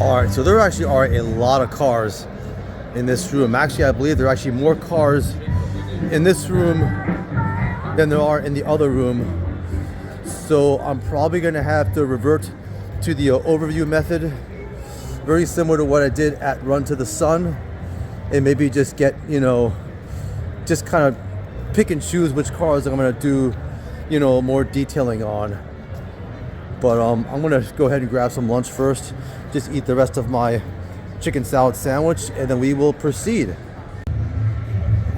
All right, so there actually are a lot of cars in this room. Actually, I believe there are actually more cars in this room than there are in the other room. So I'm probably gonna have to revert to the overview method, very similar to what I did at Run to the Sun, and maybe just get, just kind of pick and choose which cars I'm gonna do, more detailing on. But I'm gonna go ahead and grab some lunch first, just eat the rest of my chicken salad sandwich, and then we will proceed.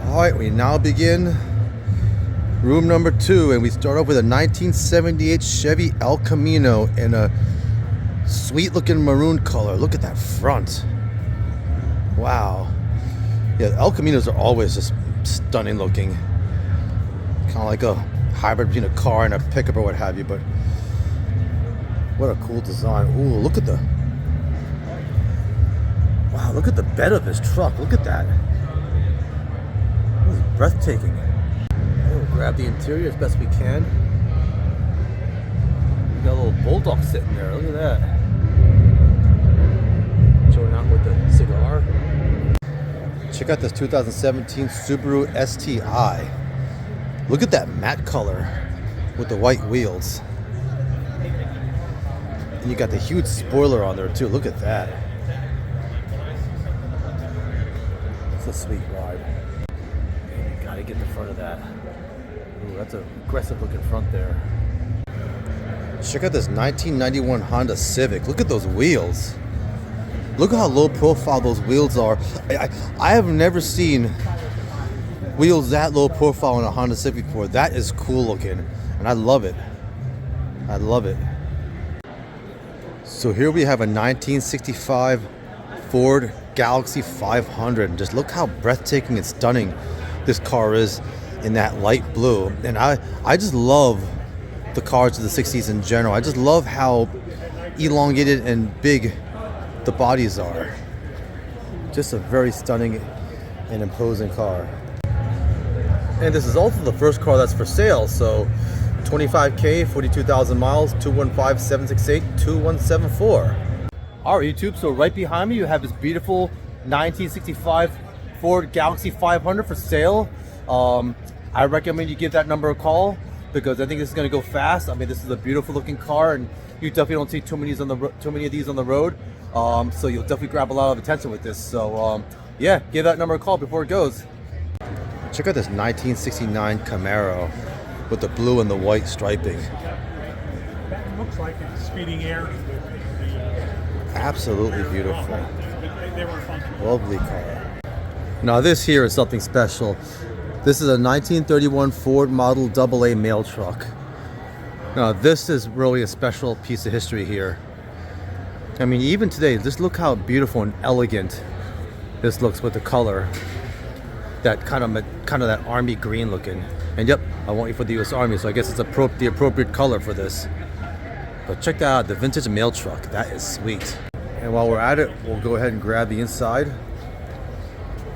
All right, we now begin room number 2, and we start off with a 1978 Chevy El Camino in a sweet looking maroon color. Look at that front. Wow. Yeah, El Caminos are always just stunning looking. Kind of like a hybrid between a car and a pickup or what have you, but what a cool design. Ooh, look at the bed of this truck. Look at that. This is breathtaking. We'll grab the interior as best we can. We got a little bulldog sitting there. Look at that. Showing out with the cigar. Check out this 2017 Subaru STI. Look at that matte color with the white wheels. And you got the huge spoiler on there too. Look at that. It's a sweet ride. Man, you gotta get the front of that. Ooh, that's an aggressive looking front there. Check out this 1991 Honda Civic. Look at those wheels. Look at how low profile those wheels are. I have never seen wheels that low profile on a Honda Civic before. That is cool looking, and I love it. I love it. So here we have a 1965 Ford Galaxy 500. And just look how breathtaking and stunning this car is in that light blue. And I just love the cars of the 60s in general. I just love how elongated and big the bodies are. Just a very stunning and imposing car. And this is also the first car that's for sale. So 25K, 42,000 miles, 215-768-2174. All right, YouTube, so right behind me you have this beautiful 1965 Ford Galaxy 500 for sale. I recommend you give that number a call because I think this is going to go fast. I mean, this is a beautiful looking car, and you definitely don't see too many of these on the road. So you'll definitely grab a lot of attention with this. So yeah, give that number a call before it goes. Check out this 1969 Camaro with the blue and the white striping. That looks like it's speeding air. Absolutely beautiful. They were fun. Lovely car. Now this here is something special. This is a 1931 Ford Model AA mail truck. Now this is really a special piece of history here. I mean, even today, just look how beautiful and elegant this looks with the color. That kind of that army green looking. And yep, I want you for the U.S. Army, so I guess it's the appropriate color for this. But check that out, the vintage mail truck. That is sweet. And while we're at it, we'll go ahead and grab the inside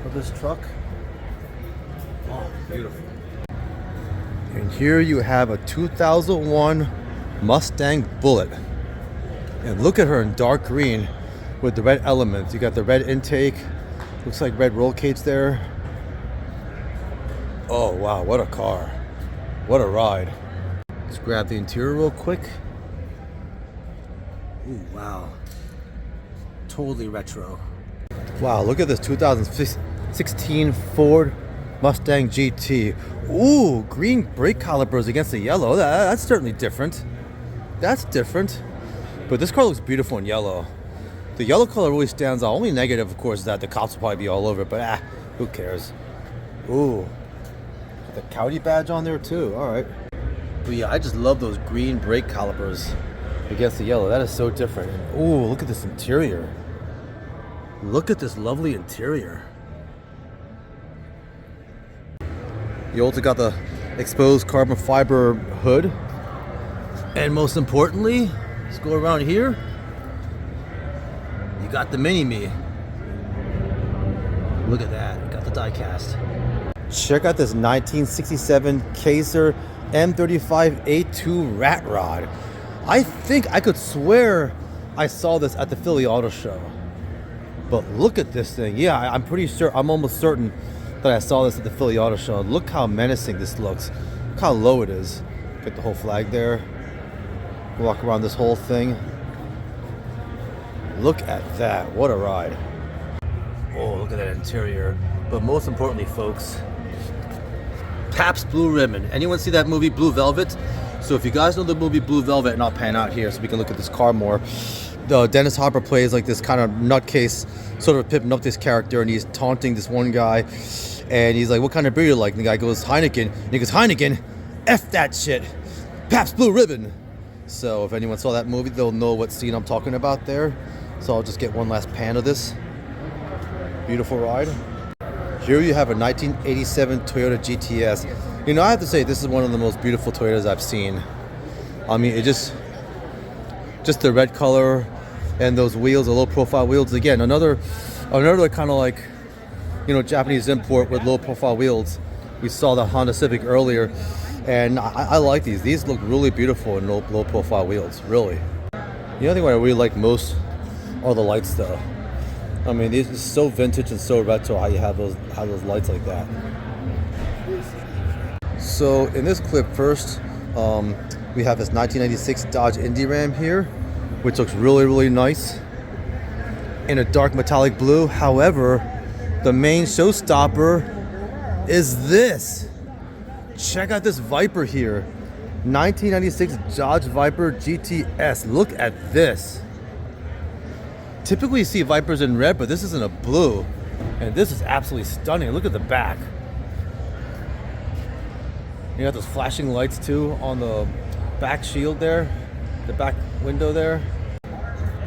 of this truck. Oh, beautiful. And here you have a 2001 Mustang Bullitt. And look at her in dark green with the red elements. You got the red intake. Looks like red roll cage there. Oh wow, what a car. What a ride. Let's grab the interior real quick. Ooh, wow. Totally retro. Wow, look at this 2016 Ford Mustang GT. Ooh, green brake calipers against the yellow. That's certainly different. That's different. But this car looks beautiful in yellow. The yellow color really stands out. Only negative, of course, is that the cops will probably be all over it, but who cares? Ooh. The County badge on there too. All right. But yeah, I just love those green brake calipers against the yellow. That is so different. And, ooh, look at this interior. Look at this lovely interior. You also got the exposed carbon fiber hood. And most importantly, let's go around here. You got the Mini-Me. Look at that. You got the die-cast. Check out this 1967 Kaiser M35A2 rat rod. I think I could swear I saw this at the Philly Auto Show. But look at this thing. Yeah, I'm pretty sure, I'm almost certain that I saw this at the Philly Auto Show. Look how menacing this looks. Look how low it is. Get the whole flag there. Walk around this whole thing. Look at that. What a ride. Oh, look at that interior. But most importantly, folks, Pabst Blue Ribbon. Anyone see that movie Blue Velvet? So if you guys know the movie Blue Velvet, and I'll pan out here so we can look at this car more. Dennis Hopper plays like this kind of nutcase, sort of pimping up this character, and he's taunting this one guy. And he's like, what kind of beer you like? And the guy goes, Heineken. And he goes, Heineken? F that shit. Pabst Blue Ribbon. So if anyone saw that movie, they'll know what scene I'm talking about there. So I'll just get one last pan of this. Beautiful ride. Here you have a 1987 Toyota GTS. You know, I have to say, this is one of the most beautiful Toyotas I've seen. I mean, it just the red color and those wheels, the low profile wheels. Again, another kind of like, you know, Japanese import with low profile wheels. We saw the Honda Civic earlier, and I like these. These look really beautiful in low profile wheels, really. The other thing I really like most are the lights though. I mean, these are so vintage and so retro how you have those lights like that. So in this clip first, we have this 1996 Dodge Indy Ram here, which looks really, really nice in a dark metallic blue. However, the main showstopper is this. Check out this Viper here. 1996 Dodge Viper GTS. Look at this. Typically you see Vipers in red, but this is in a blue. And this is absolutely stunning. Look at the back. You got those flashing lights too on the back shield there. The back window there.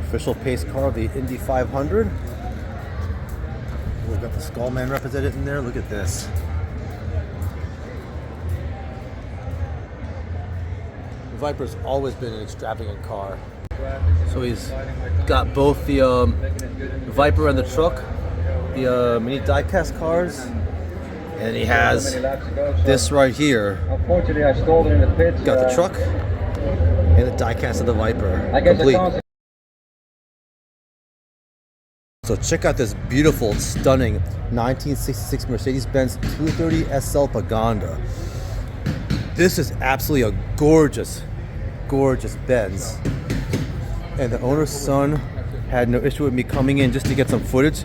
Official pace car of the Indy 500. We've got the Skullman represented in there. Look at this. The Viper's always been an extravagant car. So he's got both the Viper and the truck, the mini diecast cars, and he has this right here. Unfortunately, I stole it in the pits. Got the truck and the diecast of the Viper, complete. So check out this beautiful, stunning 1966 Mercedes-Benz 230 SL Paganda. This is absolutely a gorgeous, gorgeous Benz. And the owner's son had no issue with me coming in just to get some footage.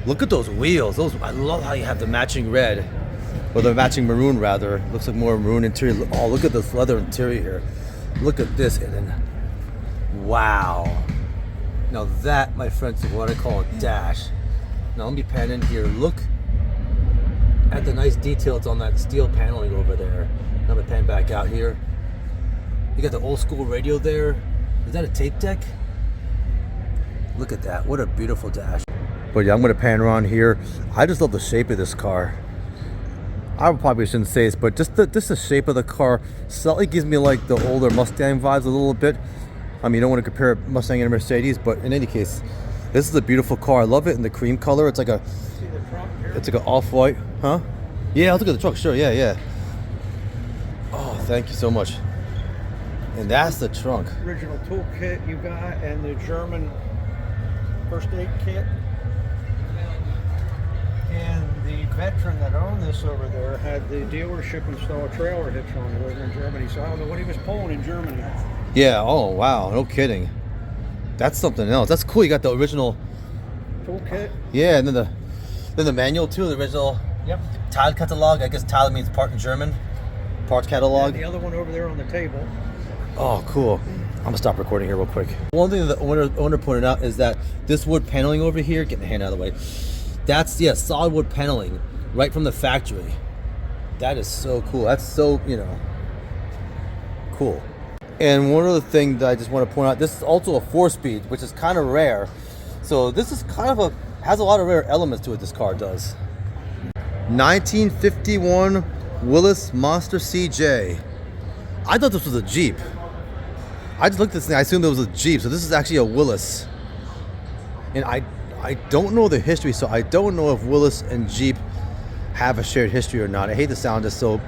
Look at those wheels. I love how you have the matching red, or the matching maroon rather. Looks like more maroon interior. Oh, look at this leather interior here. Look at this, and then, wow. Now that, my friends, is what I call a dash. Now let me pan in here. Look at the nice details on that steel paneling over there. Now I'm gonna pan back out here. You got the old school radio there. Is that a tape deck? Look at that. What a beautiful dash. But yeah, I'm gonna pan around here. I just love the shape of this car. I probably shouldn't say this, but just the shape of the car slightly gives me like the older Mustang vibes a little bit. I mean, you don't want to compare Mustang and Mercedes, but in any case, this is a beautiful car. I love it in the cream color. It's like an off-white, huh? Yeah, I'll look at the truck. Sure, yeah. Oh, thank you so much. And that's the trunk. Original toolkit you got, and the German first aid kit. And the veteran that owned this over there had the dealership install a trailer hitch on it over in Germany. So I don't know what he was pulling in Germany. Yeah, oh wow, no kidding. That's something else. That's cool. You got the original toolkit. Yeah, and then the manual too, the original Teil catalog. I guess Teil means part in German. Parts catalog. And the other one over there on the table. Oh, cool. I'm gonna stop recording here real quick. One thing that the owner pointed out is that this wood paneling over here, get the hand out of the way. That's solid wood paneling right from the factory. That is so cool. That's so, cool. And one other thing that I just want to point out, this is also a 4-speed, which is kind of rare. So this is kind of has a lot of rare elements to it, this car does. 1951 Willys Monster CJ. I thought this was a Jeep. I just looked at this thing, I assumed it was a Jeep. So this is actually a Willys. And I don't know the history, so I don't know if Willys and Jeep have a shared history or not. I hate to sound just so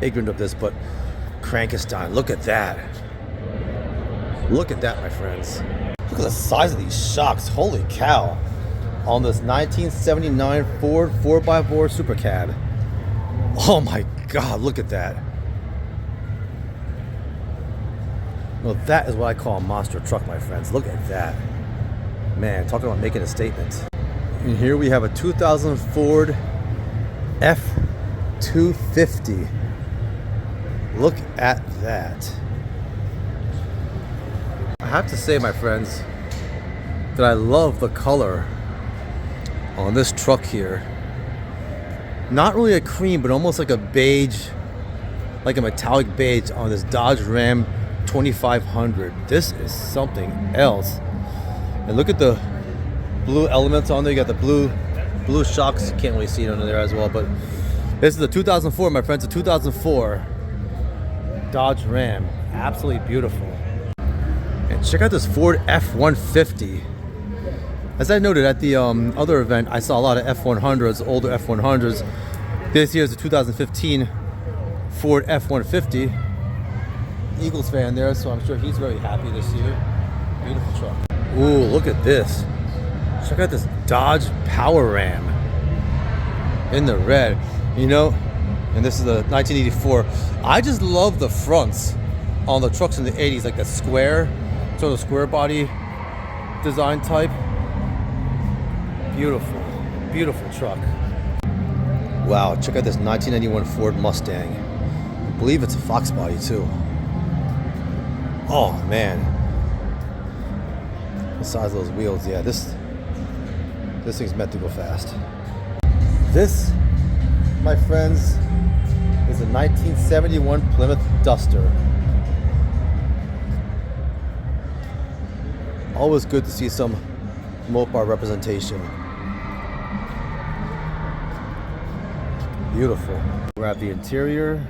ignorant of this, but Frankenstein, look at that. Look at that, my friends. Look at the size of these shocks. Holy cow. On this 1979 Ford 4x4 Super Cab. Oh my God, look at that. Well, that is what I call a monster truck, my friends. Look at that. Man, talking about making a statement. And here we have a 2000 Ford F-250. Look at that. I have to say, my friends, that I love the color on this truck here. Not really a cream, but almost like a beige, like a metallic beige on this Dodge Ram 2500. This is something else. And look at the blue elements on there. You got the blue shocks. You can't really see it under there as well, but this is the 2004, my friends, the 2004 Dodge Ram. Absolutely beautiful. And check out this Ford F-150. As I noted at the other event, I saw a lot of F-100s, older F-100s. This here is the 2015 Ford F-150. Eagles fan there, so I'm sure he's very happy this year. Beautiful truck. Ooh, look at this. Check out this Dodge Power Ram in the red. You know, and this is the 1984. I just love the fronts on the trucks in the 80s, like that square, sort of square body design type. Beautiful, beautiful truck. Wow, check out this 1991 Ford Mustang. I believe it's a Fox body too. Oh man, the size of those wheels. Yeah, this thing's meant to go fast. This, my friends, is a 1971 Plymouth Duster. Always good to see some Mopar representation. Beautiful. Grab the interior.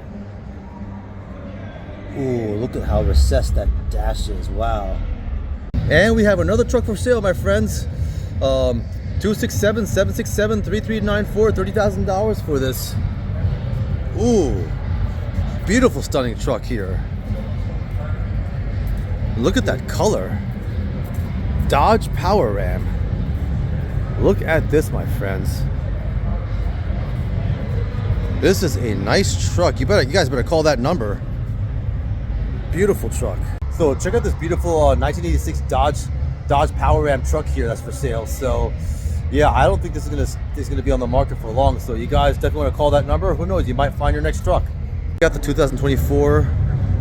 Ooh, look at how recessed that dash is. Wow. And we have another truck for sale, my friends. 267-767-3394, $30,000 for this. Ooh, beautiful, stunning truck here. Look at that color. Dodge Power Ram. Look at this, my friends. This is a nice truck. You guys better call that number. Beautiful truck. So check out this beautiful 1986 Dodge Power Ram truck here that's for sale. So yeah, I don't think this is gonna be on the market for long. So you guys definitely want to call that number. Who knows? You might find your next truck. We got the 2024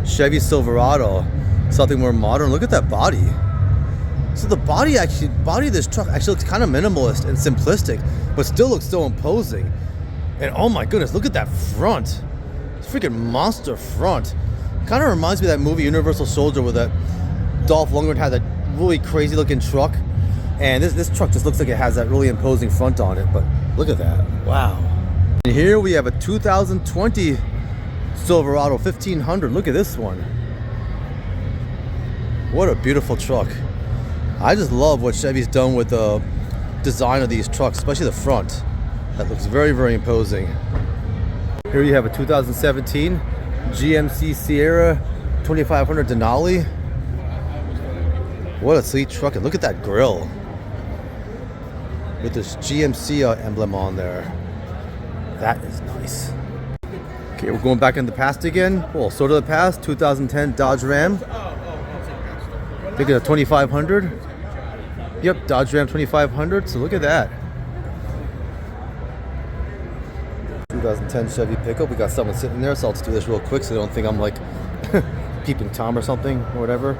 Chevy Silverado, something more modern. Look at that body. So the body of this truck actually looks kind of minimalist and simplistic, but still looks so imposing. And oh my goodness, look at that front. It's a freaking monster front. Kind of reminds me of that movie Universal Soldier, where that Dolph Lundgren had that really crazy looking truck. And this truck just looks like it has that really imposing front on it. But look at that. Wow. And here we have a 2020 Silverado 1500. Look at this one. What a beautiful truck. I just love what Chevy's done with the design of these trucks, especially the front. That looks very, very imposing. Here you have a 2017 GMC Sierra 2500 Denali. What a sweet truck. And look at that grille with this GMC emblem on there. That is nice. Okay, we're going back in the past again. Well, sort of the past. 2010 Dodge Ram. I think it's a 2500. Yep, Dodge Ram 2500. So look at that. 2010 Chevy pickup. We got someone sitting there, so I'll just do this real quick so they don't think I'm like peeping Tom or something or whatever.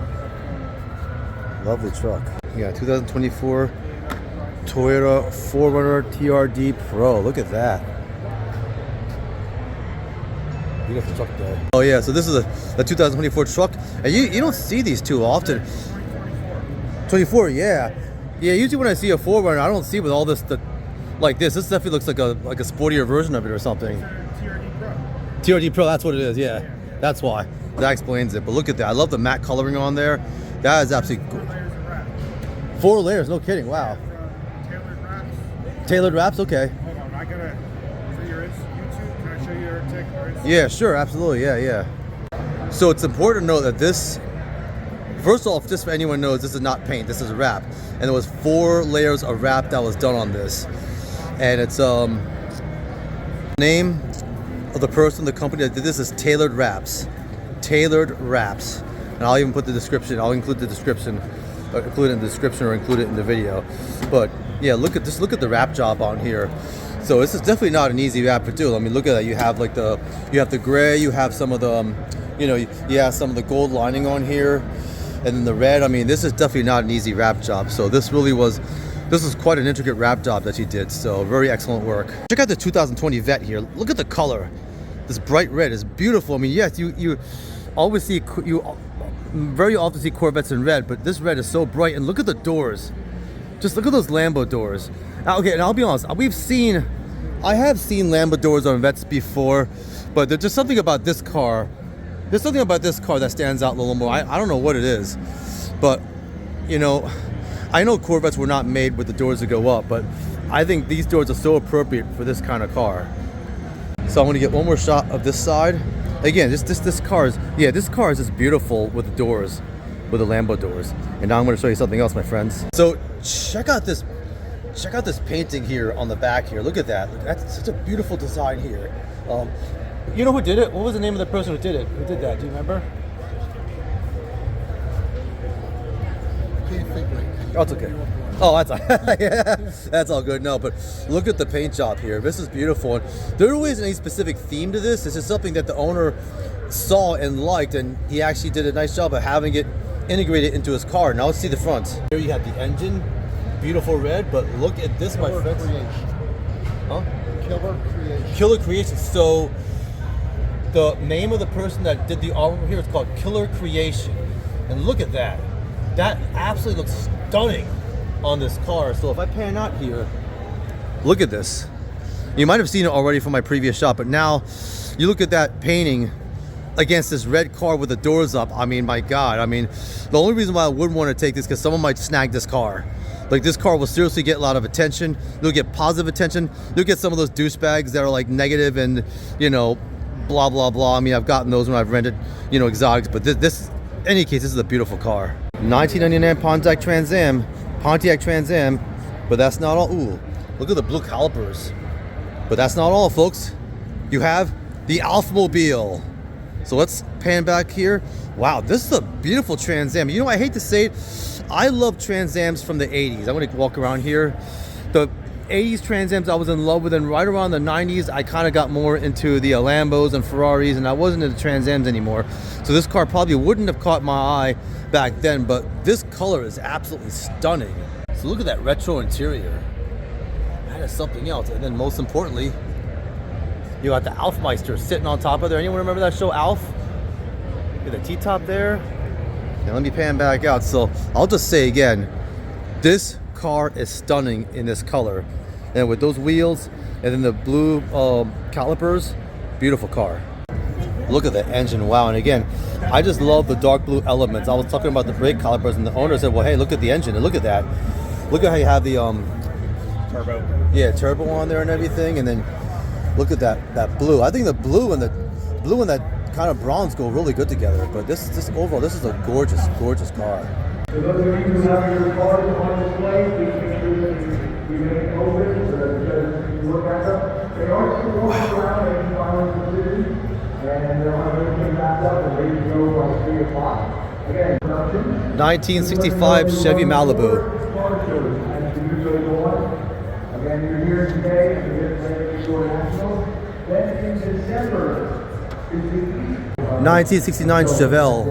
Lovely truck. Yeah, 2024 Toyota 4Runner TRD Pro. Look at that. Beautiful truck though. Oh yeah, so this is a 2024 truck, and you don't see these too often. 24, yeah. Yeah, usually when I see a 4Runner, I don't see with all this like this. This definitely looks like a sportier version of it or something. TRD Pro. TRD Pro, that's what it is, yeah. That's why. That explains it. But look at that. I love the matte coloring on there. That is absolutely cool. 4 layers, no kidding. Wow. Tailored wraps. Tailored wraps, okay. Hold on, I gotta, for your YouTube, can I show you our Instagram? Yeah, sure, absolutely, yeah. So it's important to note that this First off, just so anyone knows, this is not paint, this is wrap. And there was 4 layers of wrap that was done on this. And it's name of the person, the company that did this is Tailored Wraps. Tailored Wraps. And I'll even put the description, I'll include the description, include it in the description or include it in the video. But yeah, look at the wrap job on here. So this is definitely not an easy wrap to do. I mean, look at that. You have like you have the gray, you have some of the, you have some of the gold lining on here, and then the red. I mean, this is definitely not an easy wrap job. So this is quite an intricate wrap job that he did. So very excellent work. Check out the 2020 Vet here. Look at the color. This bright red is beautiful. I mean, yes, you always see, very often see Corvettes in red, but this red is so bright. And look at the doors. Just look at those Lambo doors. Now, okay, and I'll be honest, I have seen Lambo doors on Vets before, but there's just something about this car. There's something about this car that stands out a little more. I don't know what it is, but I know Corvettes were not made with the doors to go up, but I think these doors are so appropriate for this kind of car. So I'm gonna get one more shot of this side. Again, this car is just beautiful with the doors, with the Lambo doors. And now I'm gonna show you something else, my friends. So check out this painting here on the back here. Look at that. That's such a beautiful design here. You know who did it? What was the name of the person who did it? Who did that? Do you remember? Can't think right now. Oh, it's okay. Oh, that's all, yeah, that's all good. No, but look at the paint job here. This is beautiful. And there isn't any specific theme to this. This is something that the owner saw and liked, and he actually did a nice job of having it integrated into his car. Now let's see the front. Here you have the engine, beautiful red, but look at this, my friends. Huh? Killer Creation. Killer Creation. So the name of the person that did the artwork here is called Killer Creation. And look at that. That absolutely looks stunning on this car. So if I pan out here, look at this. You might have seen it already from my previous shot, but now you look at that painting against this red car with the doors up. I mean, my God. I mean, the only reason why I wouldn't want to take this because someone might snag this car. Like, this car will seriously get a lot of attention. You'll get positive attention. You'll get some of those douchebags that are like negative and, blah, blah, blah. I mean, I've gotten those when I've rented, exotics, but this, in any case, this is a beautiful car. 1999 Pontiac Trans Am, but that's not all. Ooh, look at the blue calipers. But that's not all, folks. You have the Alphamobile. So let's pan back here. Wow, this is a beautiful Trans Am. I hate to say it, I love Trans Ams from the 80s. I'm gonna walk around here. The 80s Trans Ams I was in love with, and right around the 90s, I kind of got more into the Lambos and Ferraris, and I wasn't into Trans Ams anymore. So this car probably wouldn't have caught my eye back then, but this color is absolutely stunning. So look at that retro interior. That is something else. And then most importantly, you got the Alfmeister sitting on top of there. Anyone remember that show, Alf? Get the T-top there. And let me pan back out. So I'll just say again, this car is stunning in this color. And with those wheels and then the blue calipers, beautiful car. Look at the engine, wow. And again, I just love the dark blue elements. I was talking about the brake calipers and the owner said, well, hey, look at the engine and look at that. Look at how you have the Turbo. Yeah, turbo on there and everything. And then look at that blue. I think the blue and that kind of bronze go really good together. But this overall, this is a gorgeous, gorgeous car. For those of you who have your cars on display, please make sure that you remain open so that you look at them. They are still going around making final decisions, and they'll have everything wrapped up and ready to go by 3 o'clock. Again, production. 1965 Chevy Malibu. Again, you're here today at the Greater Philadelphia Expo. Then in December is the 1969 Chevelle.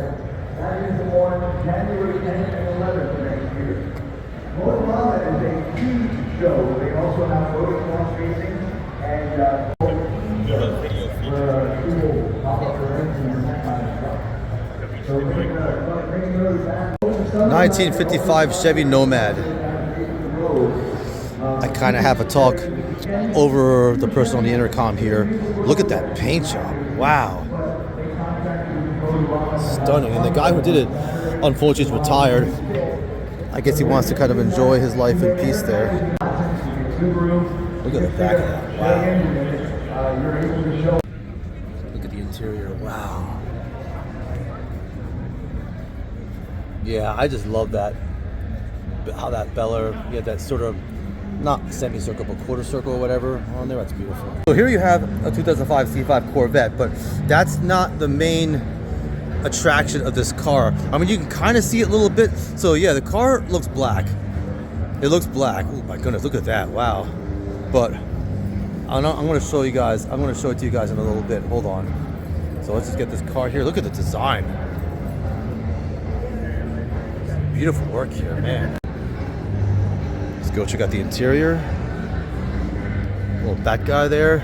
That is on January 10th and 11th of next year. Motorama is a huge show. They also have motocross racing and pop-up events and that kind of stuff. So we're going to bring those back. 1955 Chevy Nomad. I kind of have a talk over the person on the intercom here. Look at that paint job. Wow. Stunning. And the guy who did it, unfortunately, is retired. I guess he wants to kind of enjoy his life in peace there. Look at the back of that. Wow. Look at the interior. Wow. Yeah, I just love that. How that Bel-Air, you had that sort of, not semicircle, but quarter circle or whatever on there. That's beautiful. So here you have a 2005 C5 Corvette, but that's not the main attraction of this car. I mean, you can kind of see it a little bit. So yeah, the car looks black. It looks black. Oh my goodness, look at that. Wow. But I'm going to show you guys. I'm going to show it to you guys in a little bit. Hold on. So let's just get this car here. Look at the design. Beautiful work here, man. Let's go check out the interior. Little that guy there.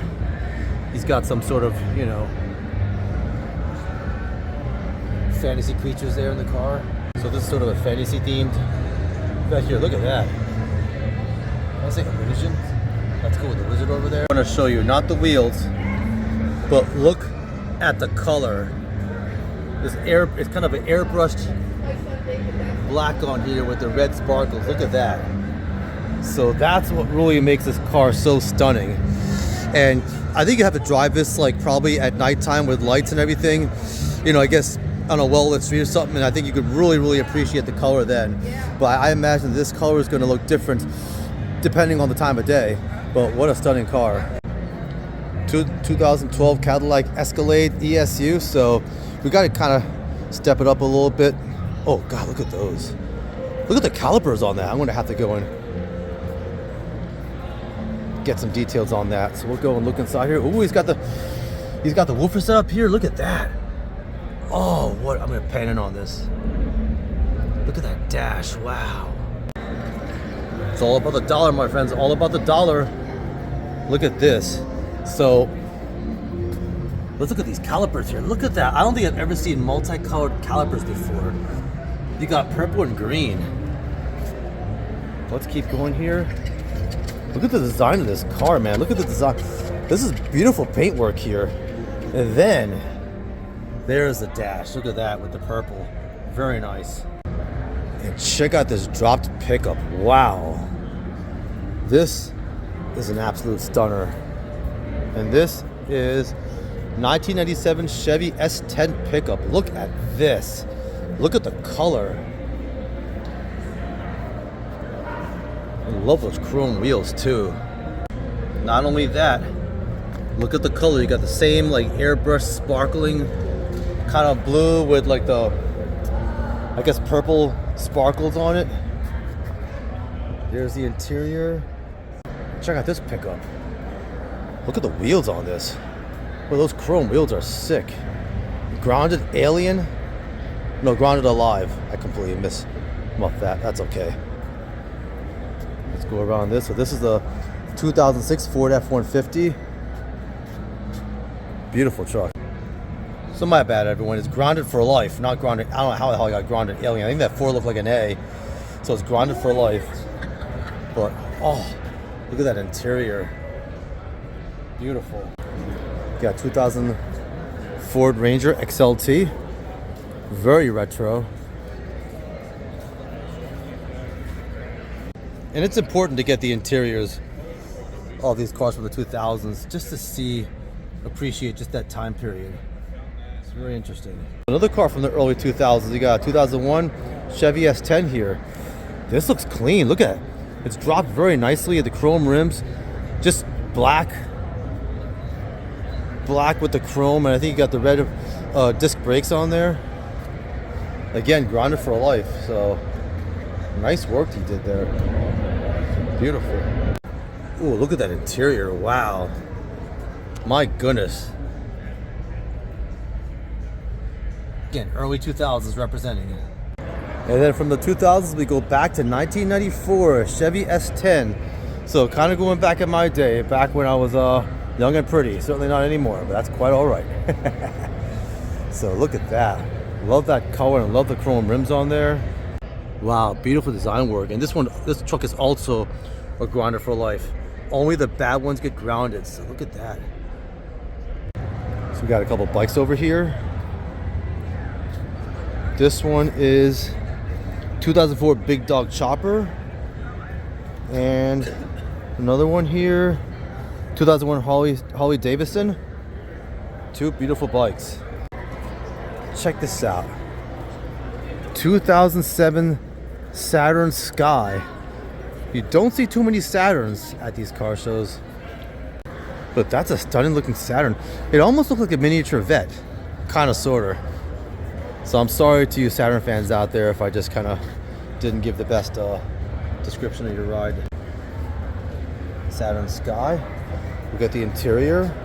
He's got some sort of, you know, fantasy creatures there in the car. So this is sort of a fantasy themed. Back here, look at that. I was thinking illusion. That's cool with the wizard over there. I'm gonna show you not the wheels, but look at the color. It's kind of an airbrushed black on here with the red sparkles. Look at that. So that's what really makes this car so stunning. And I think you have to drive this like probably at nighttime with lights and everything. You know, I guess on a well-lit street or something, and I think you could really appreciate the color then. But I imagine this color is going to look different depending on the time of day. But what a stunning car. 2012 Cadillac Escalade ESU, so we got to kind of step it up a little bit. Oh God, look at those. Look at the calipers on that. I'm going to have to go and get some details on that. So we'll go and look inside here. Ooh, he's got the woofer set up here. Look at that. Oh, what? I'm gonna pan in on this. Look at that dash. Wow. It's all about the dollar, my friends. All about the dollar. Look at this. So let's look at these calipers here. Look at that. I don't think I've ever seen multicolored calipers before. You got purple and green. Let's keep going here. Look at the design of this car, man. Look at the design. This is beautiful paintwork here. And then there's the dash. Look at that with the purple. Very nice. And check out this dropped pickup. Wow. This is an absolute stunner. And this is 1997 Chevy S10 pickup. Look at this. Look at the color. I love those chrome wheels too. Not only that, look at the color. You got the same like airbrush sparkling kind of blue with like the, I guess, purple sparkles on it. There's the interior. Check out this pickup. Look at the wheels on this. Well, those chrome wheels are sick. Grounded alien? No, grounded alive. I completely missed that. That's okay. Let's go around this. So this is the 2006 Ford F-150. Beautiful truck. So my bad, everyone. It's grounded for life, not grounded. I don't know how the hell I got grounded alien. I think that Ford looked like an A. So it's grounded for life. But, oh, look at that interior. Beautiful. Got 2000 Ford Ranger XLT. Very retro. And it's important to get the interiors of these cars from the 2000s just to appreciate just that time period. It's very interesting. Another car from the early 2000s. You got 2001 Chevy S10 here. This looks clean. Look at it. It's dropped very nicely at the chrome rims. Just black with the chrome, and I think you got the red disc brakes on there. Again, grounded for life. So nice work he did there. Beautiful. Ooh, look at that interior. Wow. My goodness. Again, early 2000s representing it. And then from the 2000s, we go back to 1994 Chevy S10. So kind of going back in my day, back when I was young and pretty. Certainly not anymore, but that's quite all right. So look at that. Love that color and love the chrome rims on there. Wow, beautiful design work. And this truck is also a grounder for life. Only the bad ones get grounded. So look at that. So we got a couple bikes over here. This one is 2004 Big Dog Chopper. And another one here, 2001 Harley Davidson. Two beautiful bikes. Check this out. 2007 Saturn Sky. You don't see too many Saturns at these car shows, but that's a stunning looking Saturn. It almost looks like a miniature Vette, kind of, sort of. So I'm sorry to you Saturn fans out there if I just kind of didn't give the best description of your ride. Saturn Sky. We got the interior.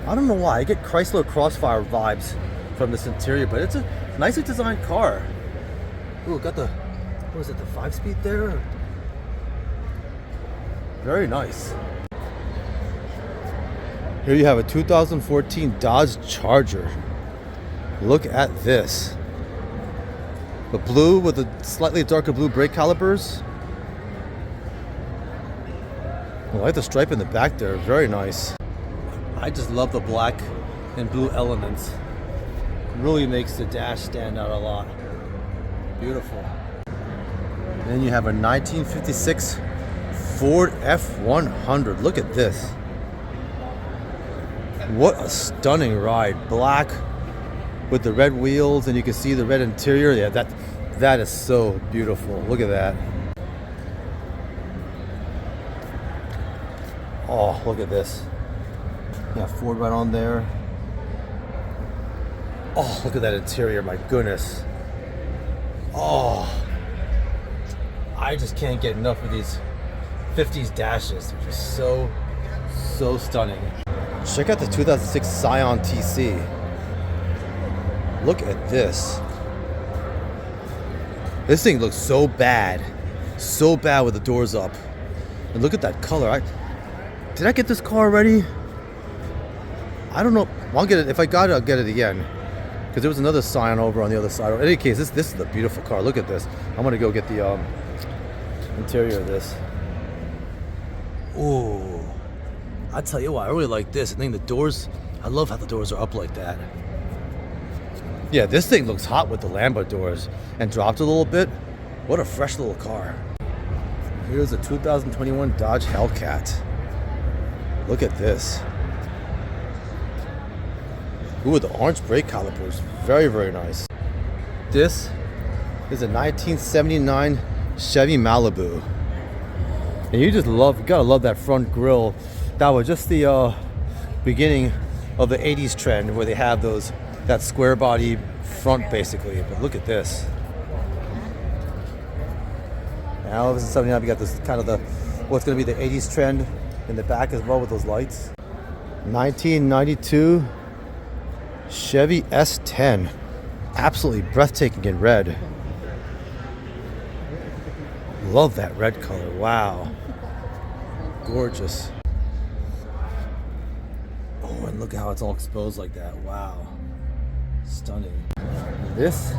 I don't know why, I get Chrysler Crossfire vibes from this interior, but it's a nicely designed car. Ooh, got the, what is it, the 5-speed there? Very nice. Here you have a 2014 Dodge Charger. Look at this. The blue with the slightly darker blue brake calipers. I like the stripe in the back there, very nice. I just love the black and blue elements. Really makes the dash stand out a lot. Beautiful. Then you have a 1956 Ford F100. Look at this. What a stunning ride. Black with the red wheels, and you can see the red interior. Yeah, that is so beautiful. Look at that. Oh, look at this. Yeah, Ford right on there. Oh, look at that interior, my goodness. Oh, I just can't get enough of these 50s dashes. They're just so stunning. Check out the 2006 Scion TC. Look at this. This thing looks so bad with the doors up. And look at that color. Did I get this car already? I don't know. I'll get it. If I got it, I'll get it again. Because there was another Scion over on the other side. In any case, this is a beautiful car. Look at this. I'm gonna go get the interior of this. Ooh, I tell you what, I really like this. I think the doors. I love how the doors are up like that. Yeah, this thing looks hot with the Lambo doors and dropped a little bit. What a fresh little car. Here's a 2021 Dodge Hellcat. Look at this. Ooh, the orange brake calipers. Very, very nice. This is a 1979 Chevy Malibu. And you gotta love that front grille. That was just the beginning of the 80s trend where they have that square body front basically. But look at this. Now this is 79, we got this kind of what's gonna be the 80s trend in the back as well with those lights. 1992 Chevy S10. Absolutely breathtaking in red. Love that red color. Wow. Gorgeous. Oh, and look how it's all exposed like that. Wow. Stunning. This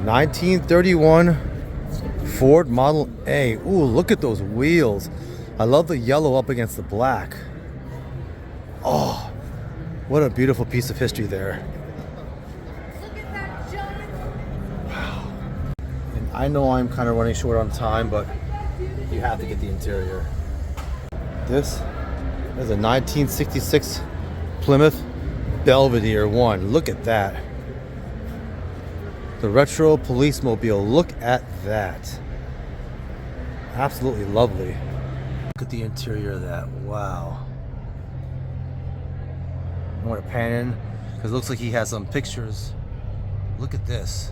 1931 Ford Model A. Ooh, look at those wheels. I love the yellow up against the black. Oh, what a beautiful piece of history there. Look at that, John. Wow. And I know I'm kind of running short on time, but you have to get the interior. This is a 1966 Plymouth Belvedere 1. Look at that. The retro police mobile. Look at that. Absolutely lovely. Look at the interior of that. Wow. I want to pan in because it looks like he has some pictures. Look at this.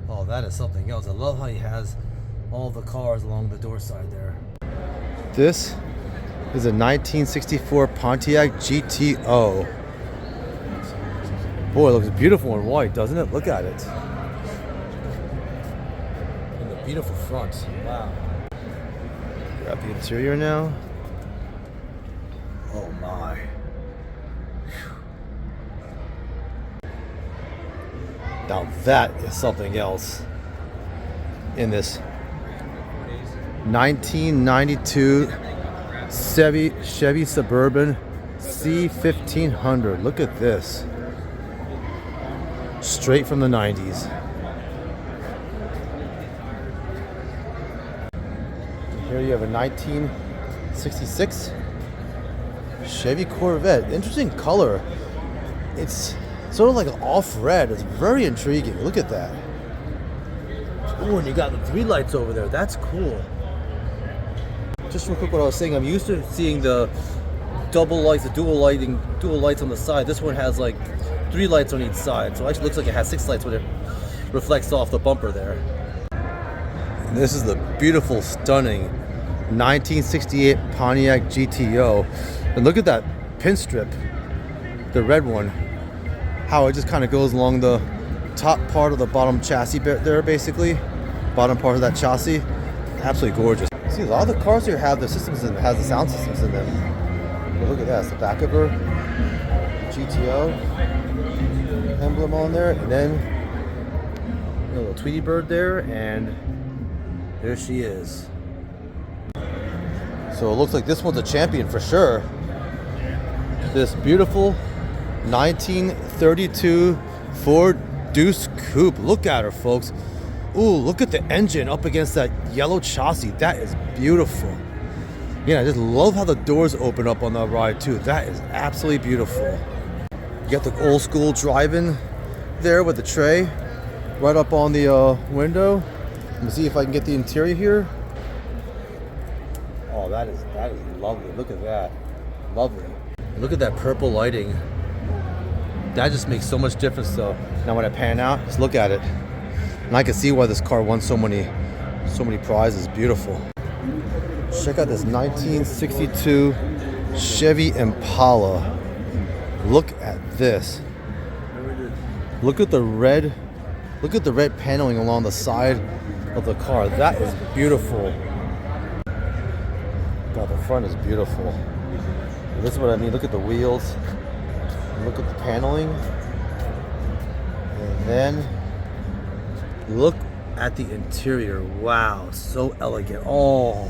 Oh, that is something else. I love how he has all the cars along the door side there. This is a 1964 Pontiac GTO. Boy, it looks beautiful in white, doesn't it? Look at it. And the beautiful front. Wow. Grab the interior now. Oh my. Now that is something else in this 1992 Chevy Suburban C1500. Look at this. Straight from the 90s. Here you have a 1966 Chevy Corvette. Interesting color. It's sort of like an off red. It's very intriguing. Look at that. Oh, and you got the 3 lights over there. That's cool. Just real quick, what I was saying, I'm used to seeing the double lights, the dual lights on the side. This one has like 3 lights on each side, so it actually looks like it has 6 lights when it reflects off the bumper there. And this is the beautiful, stunning 1968 Pontiac GTO. And look at that pinstrip, the red one, how it just kind of goes along the top part of the bottom chassis there, basically. Bottom part of that chassis. Absolutely gorgeous. See, a lot of the cars here have the systems in them, has the sound systems in them. But look at that, it's the back of her GTO emblem on there, and then a little Tweety bird there, and there she is. So it looks like this one's a champion for sure. This beautiful 1932 Ford Deuce Coupe. Look at her, folks. Ooh, look at the engine up against that yellow chassis. That is beautiful. Yeah, I just love how the doors open up on that ride too. That is absolutely beautiful. You got the old school driving there with the tray right up on the window. Let me see if I can get the interior here. Oh, that is lovely. Look at that. Lovely. Look at that purple lighting. That just makes so much difference though. Now when I pan out, just look at it. And I can see why this car won so many prizes. Beautiful. Check out this 1962 Chevy Impala. Look at this. Look at the red paneling along the side of the car. That is beautiful. God, the front is beautiful. This is what I mean. Look at the wheels. Look at the paneling. And then look at the interior. Wow, so elegant. Oh,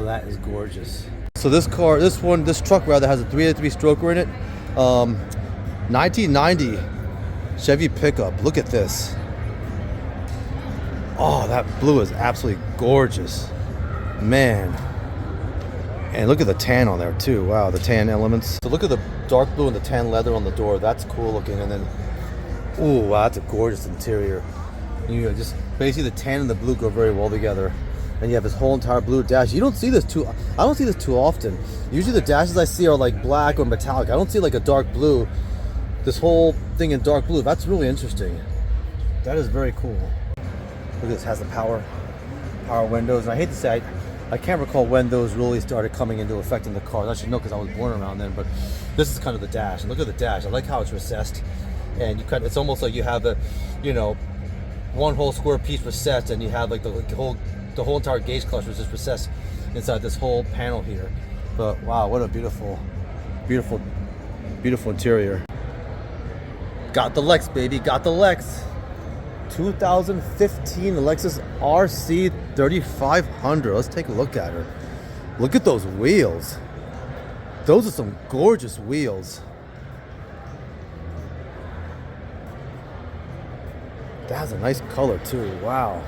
that is gorgeous. So this truck rather has a 383 stroker in it. 1990 Chevy pickup. Look at this. Oh, that blue is absolutely gorgeous. Man. And look at the tan on there too. Wow, the tan elements. So look at the dark blue and the tan leather on the door. That's cool looking. And then, oh wow, that's a gorgeous interior. You know, just basically the tan and the blue go very well together. And you have this whole entire blue dash. I don't see this too often. Usually the dashes I see are like black or metallic. I don't see like a dark blue. This whole thing in dark blue. That's really interesting. That is very cool. Look at this, has the power windows. And I hate to say, I can't recall when those really started coming into effect in the car. I should know because I was born around then, but this is kind of the dash. And look at the dash. I like how it's recessed. And it's almost like you have the, one whole square piece recessed, and you have like the whole entire gauge cluster is just recessed inside this whole panel here. But wow, what a beautiful interior. Got the Lex, baby, got the Lex. 2015 Lexus RC 3500. Let's take a look at her. Look at those wheels. Those are some gorgeous wheels. That has a nice color too. Wow.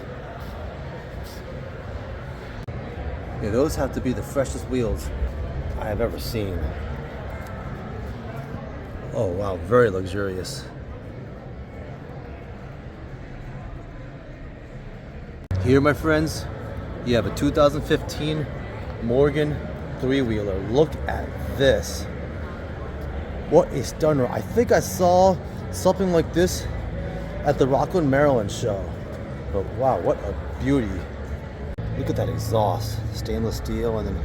Yeah, those have to be the freshest wheels I have ever seen. Oh wow, very luxurious. Here, my friends, you have a 2015 Morgan three-wheeler. Look at this. What a stunner. I think I saw something like this at the Rockland, Maryland show. But wow, what a beauty. Look at that exhaust. Stainless steel, and then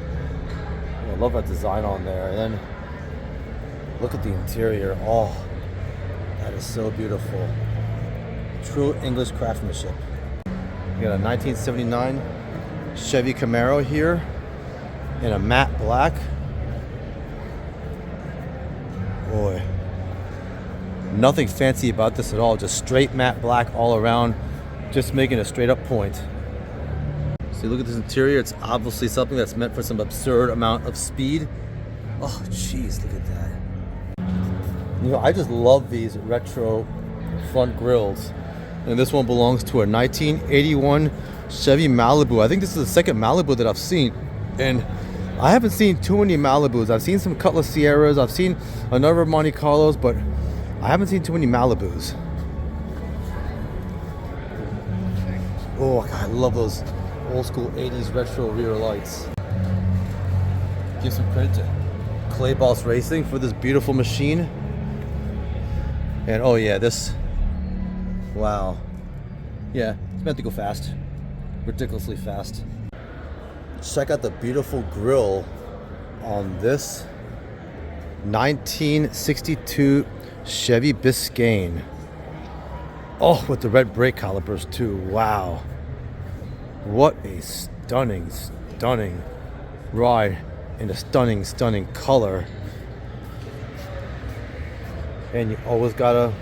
I love that design on there. And then look at the interior. Oh, that is so beautiful. True English craftsmanship. You got a 1979 Chevy Camaro here in a matte black. Boy, nothing fancy about this at all. Just straight matte black all around, just making a straight up point. See, look at this interior. It's obviously something that's meant for some absurd amount of speed. Oh, jeez, look at that. I just love these retro front grills. And this one belongs to a 1981 Chevy Malibu. I think this is the second Malibu that I've seen. And I haven't seen too many Malibus. I've seen some Cutlass Sierras. I've seen a number of Monte Carlos, but I haven't seen too many Malibus. Oh, God, I love those old school 80s retro rear lights. Give some credit to Clay Boss Racing for this beautiful machine. And oh yeah, this, wow. Yeah, it's meant to go fast. Ridiculously fast. Check out the beautiful grille on this 1962 Chevy Biscayne. Oh, with the red brake calipers too. Wow. What a stunning, stunning ride in a stunning, stunning color. And you always gotta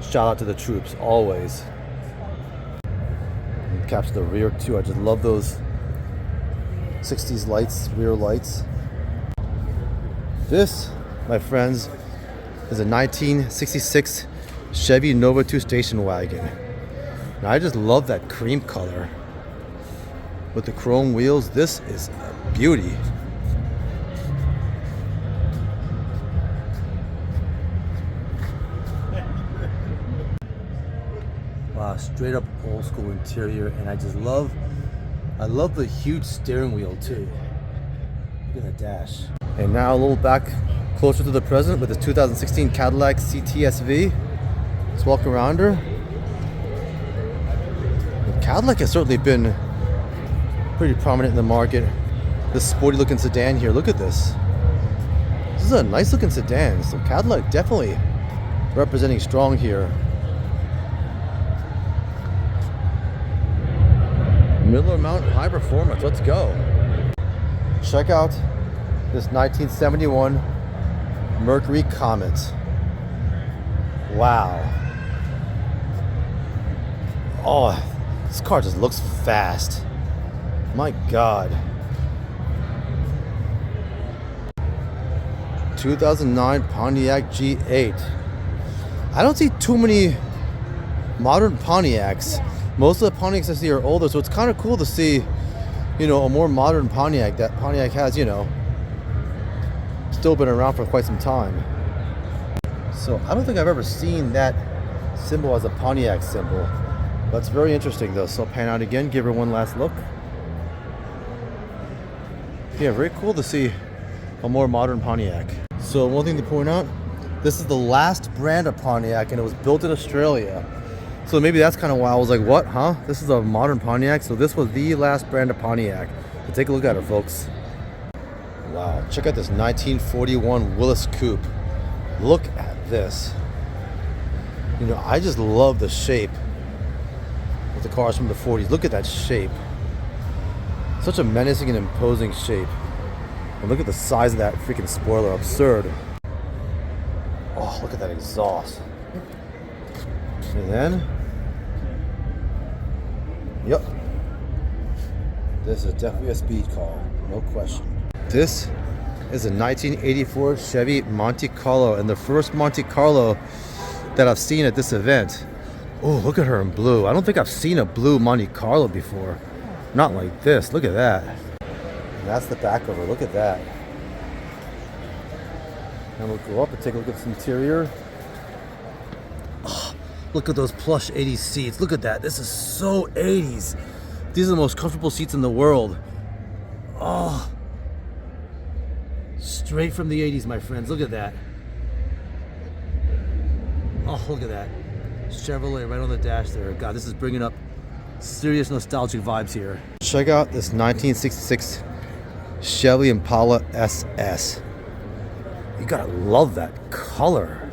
shout out to the troops, always. And capture the rear too. I just love those 60s lights, rear lights. This, my friends, is a 1966 Chevy Nova 2 station wagon. And I just love that cream color. With the chrome wheels, this is a beauty. Wow, straight up old school interior, and I love the huge steering wheel too. Look at the dash. And now a little back closer to the present with the 2016 Cadillac CT-SV. Let's walk around her. The Cadillac has certainly been pretty prominent in the market. This sporty looking sedan here, look at this. This is a nice looking sedan. So Cadillac definitely representing strong here. Miller Mountain High Performance, let's go. Check out this 1971 Mercury Comet. Wow. Oh, this car just looks fast. My God. 2009 Pontiac G8. I don't see too many modern Pontiacs. Most of the Pontiacs I see are older, so it's kind of cool to see, you know, a more modern Pontiac that Pontiac has, you know, still been around for quite some time. So I don't think I've ever seen that symbol as a Pontiac symbol. That's very interesting though. So I'll pan out again, give her one last look. Yeah, very cool to see a more modern Pontiac. So one thing to point out, this is the last brand of Pontiac and it was built in Australia. So maybe that's kind of why I was like, what, huh? This is a modern Pontiac? So this was the last brand of Pontiac. But take a look at her, folks. Wow, check out this 1941 Willys Coupe. Look at this. You know, I just love the shape of the cars from the 40s. Look at that shape. Such a menacing and imposing shape. And look at the size of that freaking spoiler, absurd. Oh, look at that exhaust. And then, yep, this is definitely a speed car, no question. This is a 1984 Chevy Monte Carlo, and the first Monte Carlo that I've seen at this event. Oh, look at her in blue. I don't think I've seen a blue Monte Carlo before. Not like this. Look at that. And that's the back of her. Look at that. And we'll go up and take a look at this interior. Oh, look at those plush 80s seats. Look at that. This is so 80s. These are the most comfortable seats in the world. Oh, straight from the 80s, my friends. Look at that. Oh, look at that. Chevrolet right on the dash there. God, this is bringing up serious nostalgic vibes here. Check out this 1966 Chevy Impala SS. You gotta love that color.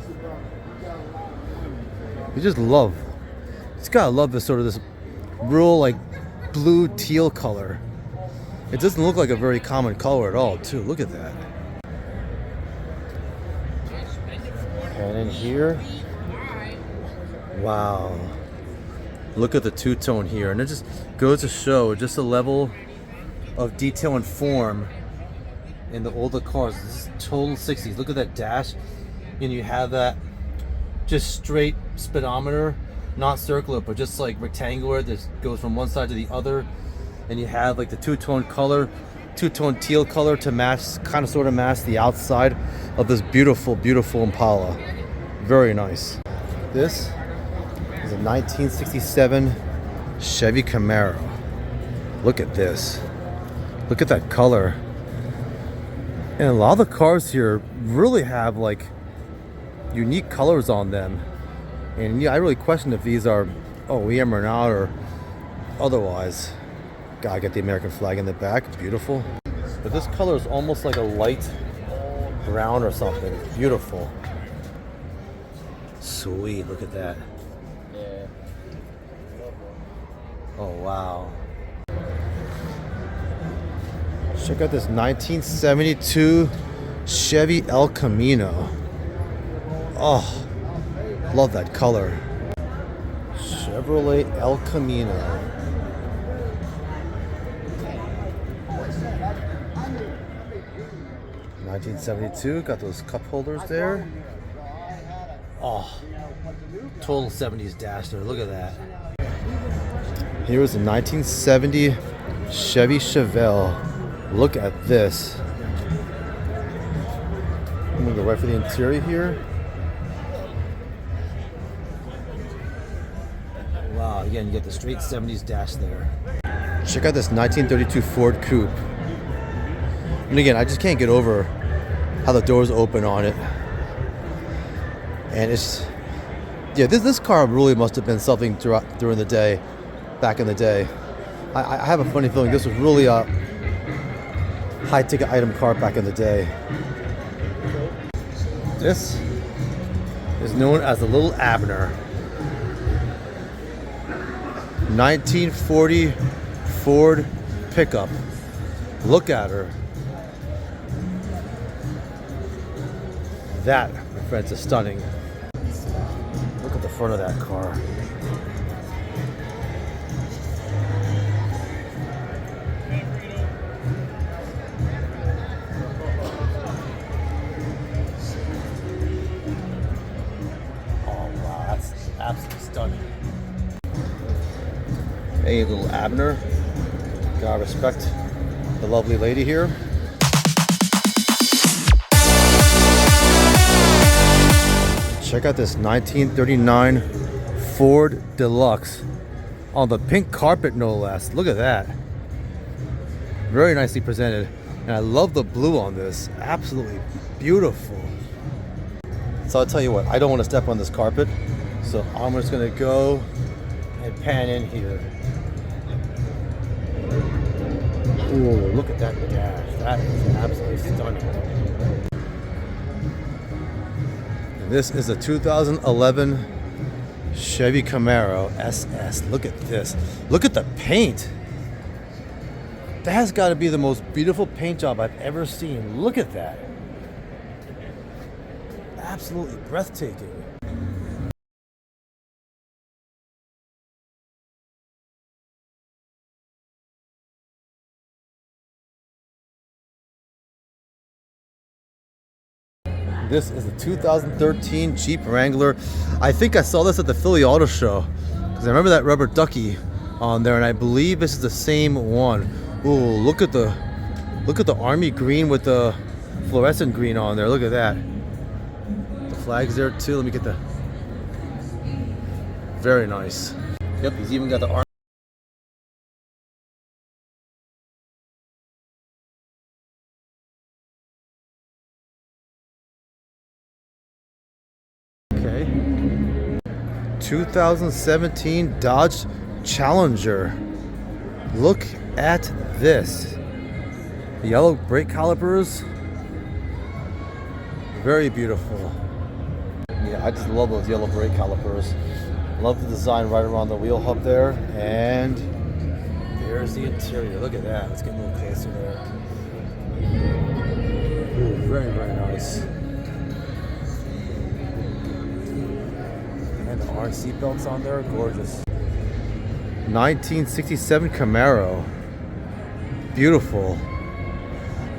You just gotta love this sort of this real like blue teal color. It doesn't look like a very common color at all too. Look at that. And in here, wow. Look at the two-tone here, and it just goes to show just the level of detail and form in the older cars. This is total 60s. Look at that dash, and you have that just straight speedometer, not circular, but just like rectangular that goes from one side to the other, and you have like the two-tone color two-tone teal color to match, kind of sort of match the outside of this beautiful, beautiful Impala. Very nice. This is a 1967 Chevy Camaro. Look at this. Look at that color. And a lot of the cars here really have like unique colors on them. And yeah, I really question if these are OEM or not or otherwise. Gotta get the American flag in the back. Beautiful. But this color is almost like a light brown or something. Beautiful. Sweet. Look at that. Oh, wow. Check out this 1972 Chevy El Camino. Oh, love that color. Chevrolet El Camino. (1972). Got those cup holders there. Oh, total 70s dash there. Look at that. Here's a 1970 Chevy Chevelle. Look at this. I'm gonna go right for the interior here. Wow, again, you get the straight 70s dash there. Check out this 1932 Ford Coupe. And again, I just can't get over how the doors open on it. And it's, yeah, this car really must have been something during the day, back in the day. I have a funny feeling this was really a high-ticket item car back in the day. This is known as the Little Abner. 1940 Ford pickup. Look at her. That, my friends, is stunning. Look at the front of that car. Absolutely stunning. Hey, Little Abner. Gotta respect the lovely lady here. Check out this 1939 Ford Deluxe on the pink carpet, no less. Look at that. Very nicely presented. And I love the blue on this. Absolutely beautiful. So I'll tell you what, I don't want to step on this carpet. So I'm just gonna go and pan in here. Ooh, look at that dash. That is absolutely stunning. And this is a 2011 Chevy Camaro SS. Look at this. Look at the paint. That has got to be the most beautiful paint job I've ever seen. Look at that. Absolutely breathtaking. This is a 2013 Jeep Wrangler. I think I saw this at the Philly Auto Show because I remember that rubber ducky on there, and I believe this is the same one. Ooh, look at the army green with the fluorescent green on there. Look at that. The flag's there too. Let me get the. Very nice. Yep, he's even got the army. Okay. 2017 Dodge Challenger. Look at this. Yellow brake calipers. Very beautiful. Yeah, I just love those yellow brake calipers. Love the design right around the wheel hub there. And there's the interior. Look at that. Let's get a little closer there. Ooh, very, very nice. And the orange seat belts on there, gorgeous. 1967 Camaro. Beautiful.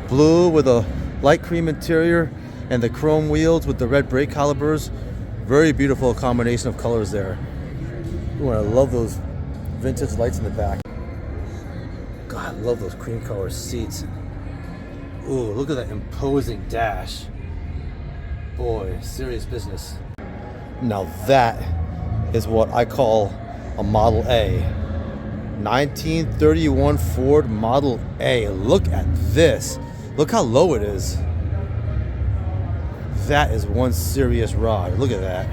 Blue with a light cream interior and the chrome wheels with the red brake calipers. Very beautiful combination of colors there. Ooh, I love those vintage lights in the back. God, I love those cream color seats. Ooh, look at that imposing dash. Boy, serious business. Now that is what I call a Model A. 1931 Ford Model A. Look at this. Look how low it is. That is one serious rod. Look at that.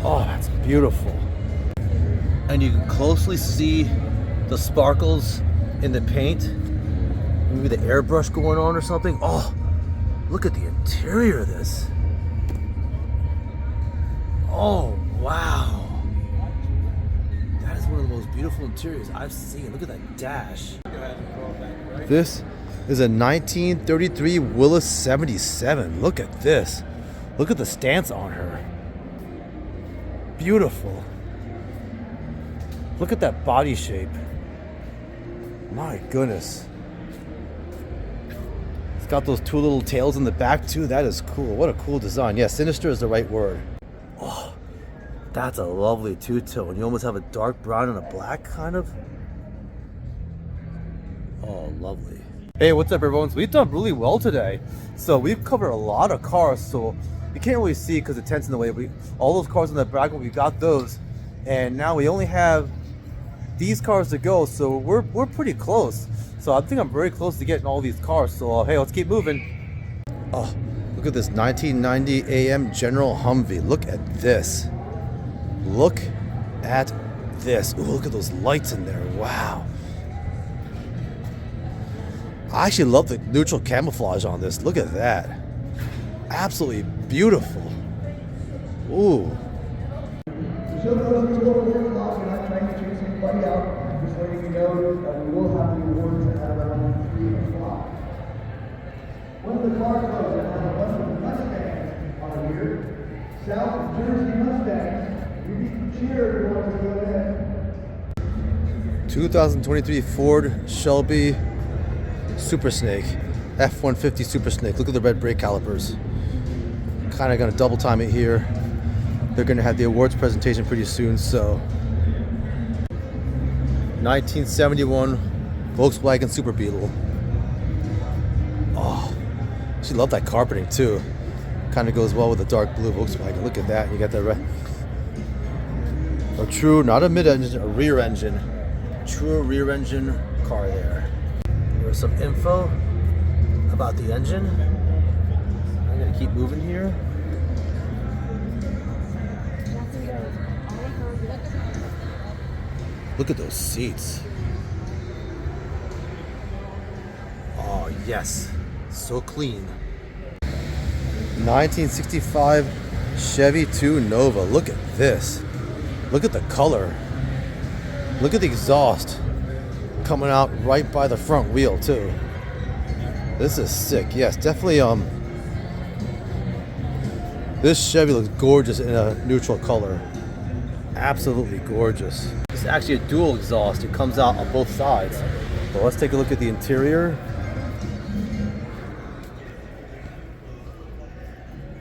Oh, that's beautiful. And you can closely see the sparkles in the paint. Maybe the airbrush going on or something. Oh, look at the interior of this. Oh, wow. That is one of the most beautiful interiors I've seen. Look at that dash. This is a 1933 Willis 77. Look at this. Look at the stance on her. Beautiful. Look at that body shape. My goodness. It's got those two little tails in the back too. That is cool. What a cool design. Yeah, sinister is the right word. Oh, that's a lovely two-tone. You almost have a dark brown and a black kind of. Oh, lovely. Hey, what's up everyone? So we've done really well today. So we've covered a lot of cars, so you can't really see because the tent's in the way. All those cars in the back, we got those. And now we only have these cars to go, so we're pretty close. So I think I'm very close to getting all these cars. So hey, let's keep moving. Oh, look at this 1990 AM General Humvee. Look at this. Look at this. Ooh, look at those lights in there. Wow. I actually love the neutral camouflage on this. Look at that. Absolutely beautiful. Ooh. So those of you who are working off, we're not trying to chase anybody out. Just letting you know that we will have the awards at around 3 o'clock. One of the car clubs that has a bunch of Mustangs on here, South Jersey Mustangs, we need to cheer if you want to go ahead. 2023 Ford Shelby Super Snake, F-150 Super Snake. Look at the red brake calipers. Kind of gonna double time it here. They're gonna have the awards presentation pretty soon, so. 1971 Volkswagen Super Beetle. Oh, she loved that carpeting too. Kind of goes well with the dark blue Volkswagen. Look at that, you got that red. A true, not a mid-engine, a rear engine. True rear engine car there. There's some info about the engine. I'm gonna keep moving here. Look at those seats. Oh yes, so clean. 1965 Chevy 2 Nova. Look at this. Look at the color. Look at the exhaust coming out right by the front wheel too. This is sick. Yes, definitely this Chevy looks gorgeous in a neutral color. Absolutely gorgeous. This is actually a dual exhaust. It comes out on both sides. But let's take a look at the interior.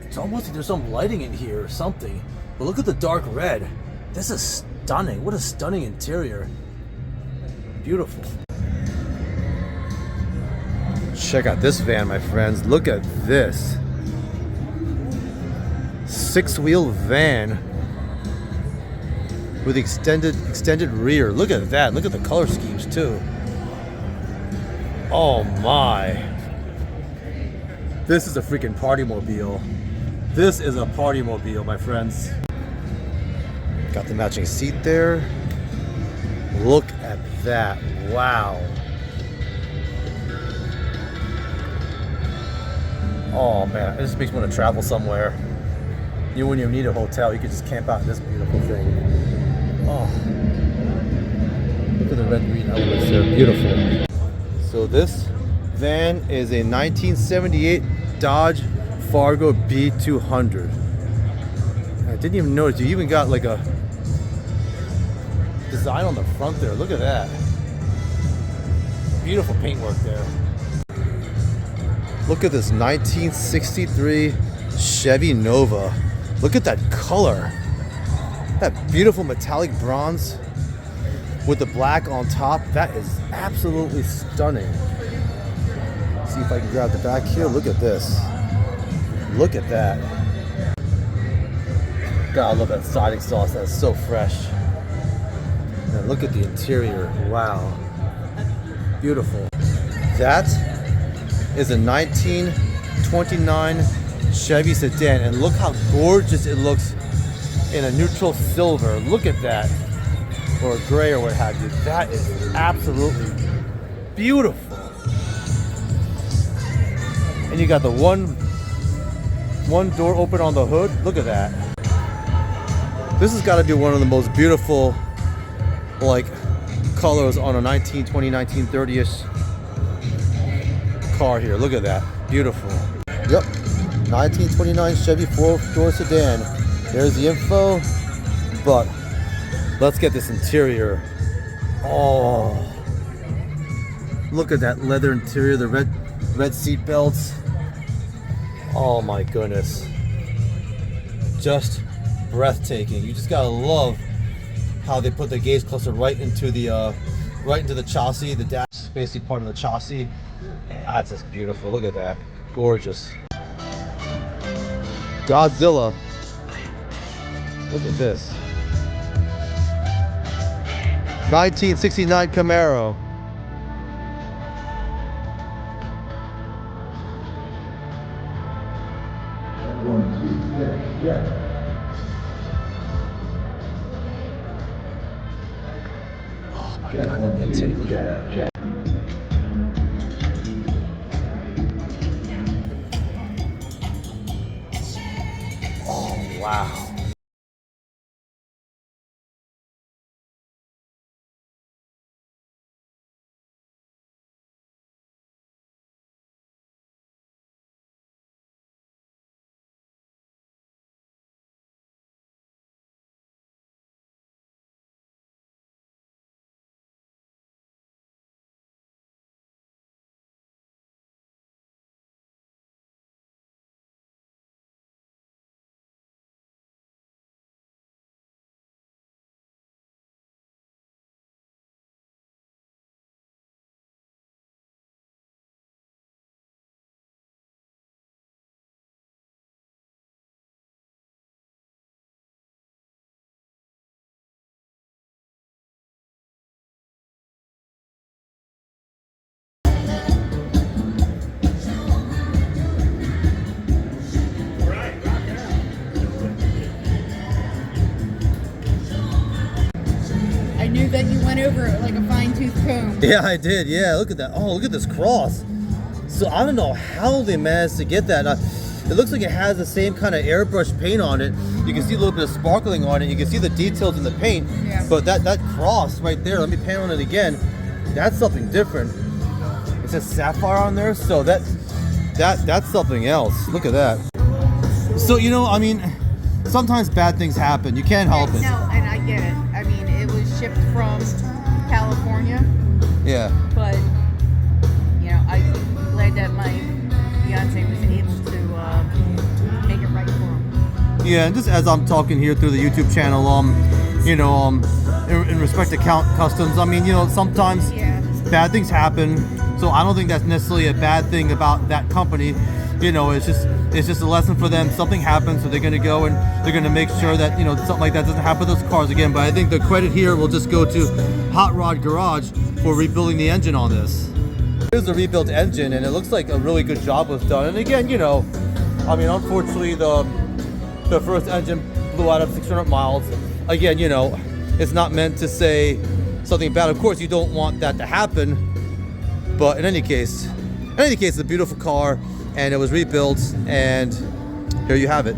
It's almost like there's some lighting in here or something. But look at the dark red. This is stunning. What a stunning interior. Beautiful. Check out this van, my friends. Look at this. 6-wheel van with extended rear. Look at that. Look at the color schemes too. Oh my. This is a freaking party mobile. This is a party mobile, my friends. Got the matching seat there. Look at that. Wow. Oh man, it just makes me want to travel somewhere. You wouldn't even need a hotel. You could just camp out in this beautiful thing. Oh. Look at the red green elements there. Beautiful. So this van is a 1978 Dodge Fargo B200. I didn't even notice. You even got like a design on the front there. Look at that. Beautiful paintwork there. Look at this 1963 Chevy Nova. Look at that color. That beautiful metallic bronze with the black on top. That is absolutely stunning. see if I can grab the back here. Look at this. Look at that. God, I love that side exhaust. That's so fresh. And look at the interior. Wow. Beautiful. That is a 1929 Chevy sedan, and look how gorgeous it looks in a neutral silver. Look at that. Or gray or what have you. That is absolutely beautiful. And you got the one door open on the hood. Look at that. This has got to be one of the most beautiful like colors on a 1920, 1930ish car here. Look at that. Beautiful. Yep. 1929 Chevy 4-door sedan. There's the info. But let's get this interior. Oh. Look at that leather interior, the red seat belts. Oh my goodness. Just breathtaking. You just gotta love how they put the gauge cluster right into the chassis, the dash, basically part of the chassis. That's just beautiful. Look at that. Gorgeous. Godzilla. Look at this. 1969 Camaro. Oh my God, that intake. Oh wow. I knew that you went over it like a fine-tooth comb. Yeah, I did. Yeah, look at that. Oh, look at this cross. So I don't know how they managed to get that. It looks like it has the same kind of airbrush paint on it. You can see a little bit of sparkling on it. You can see the details in the paint. Yeah. But that cross right there, let me pan on it again. That's something different. It says sapphire on there, so that's something else. Look at that. So I mean, sometimes bad things happen. You can't help it. No, and I get it. I mean, it was shipped from California, Yeah. but I'm glad that my fiance was able to make it right for him. Yeah, and just as I'm talking here through the YouTube channel, in respect to Count Customs, I mean, sometimes bad things happen. So I don't think that's necessarily a bad thing about that company. It's just a lesson for them. Something happens, so they're going to go and they're going to make sure that something like that doesn't happen to those cars again. But I think the credit here will just go to Hot Rod Garage for rebuilding the engine on this. Here's the rebuilt engine, and it looks like a really good job was done. And again, I mean, unfortunately, the first engine blew out of 600 miles. Again, it's not meant to say something bad. Of course, you don't want that to happen. But in any case, it's a beautiful car, and it was rebuilt, and here you have it.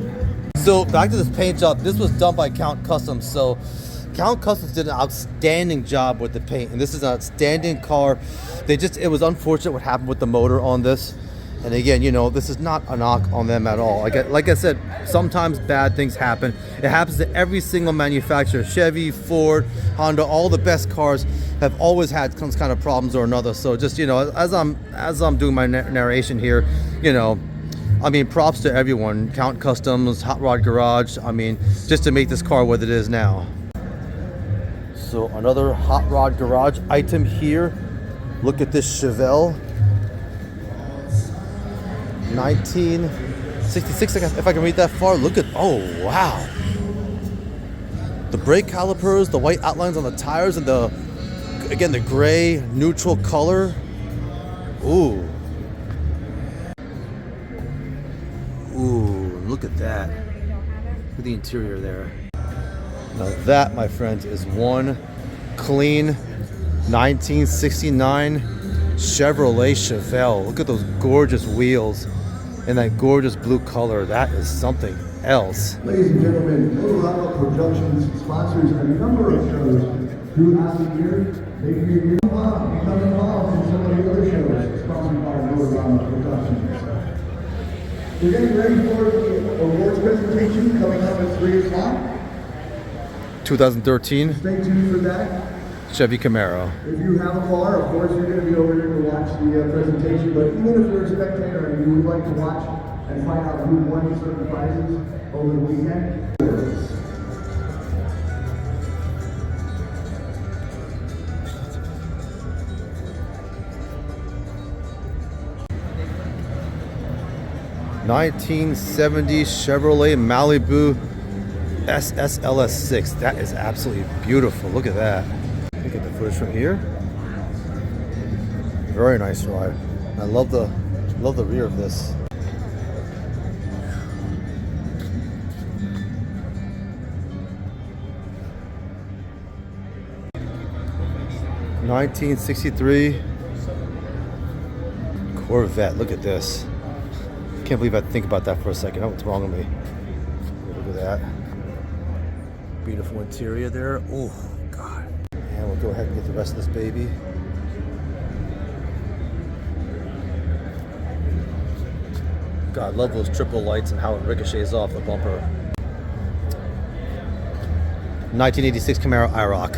So back to this paint job. This was done by Count Customs. So Count Customs did an outstanding job with the paint, and this is an outstanding car. It was unfortunate what happened with the motor on this. And again, this is not a knock on them at all. Like I said, sometimes bad things happen. It happens to every single manufacturer. Chevy, Ford, Honda, all the best cars have always had some kind of problems or another. So just, as I'm doing my narration here, I mean, props to everyone. Count Customs, Hot Rod Garage, I mean, just to make this car what it is now. So another Hot Rod Garage item here. Look at this Chevelle. 1966, if I can read that far. Look at, oh wow. The brake calipers, the white outlines on the tires, and the gray neutral color. Ooh. Ooh, look at that. Look at the interior there. Now that, my friends, is one clean 1969 Chevrolet Chevelle. Look at those gorgeous wheels and that gorgeous blue color. That is something else. Ladies and gentlemen, Colorado Productions sponsors a number of shows throughout the year. They can be become involved in some of the other shows sponsored by Colorado Productions. We're getting ready for the awards presentation coming up at 3 o'clock. 2013 Stay tuned for that. Chevy Camaro. If you have a car, of course, you're going to be over here to watch the presentation. But even if you're a spectator and you would like to watch and find out who won certain prizes over the weekend. 1970 Chevrolet Malibu SSLS6. That is absolutely beautiful. Look at that. Look at the footage from here. Very nice ride. I love the rear of this. '63 Corvette. Look at this. Can't believe I think about that for a second. Oh, what's wrong with me? Look at that. Beautiful interior there. Oh, God. And we'll go ahead and get the rest of this baby. God, I love those triple lights and how it ricochets off the bumper. 1986 Camaro IROC.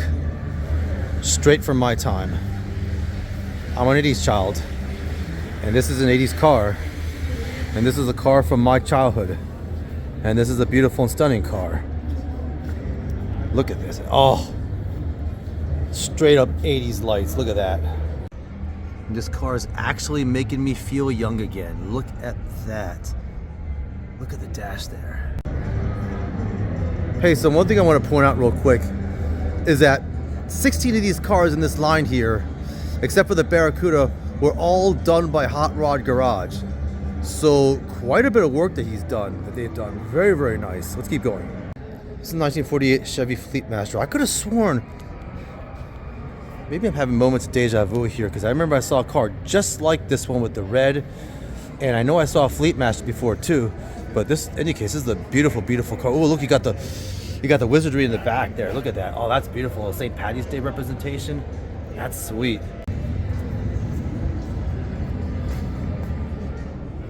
Straight from my time. I'm an 80s child. And this is an 80s car. And this is a car from my childhood. And this is a beautiful and stunning car. Look at this. Oh, straight up 80s lights. Look at that. And this car is actually making me feel young again. Look at that. Look at the dash there. Hey, so one thing I want to point out real quick is that 16 of these cars in this line here, except for the Barracuda, were all done by Hot Rod Garage. So quite a bit of work that they've done. Very, very nice. Let's keep going. This is a 1948 Chevy Fleetmaster. I could have sworn, maybe I'm having moments of deja vu here, because I remember I saw a car just like this one with the red, and I know I saw a Fleetmaster before too, but this, in any case, this is a beautiful, beautiful car. Oh, look, you got the wizardry in the back there. Look at that. Oh, that's beautiful. St. Patty's Day representation. That's sweet.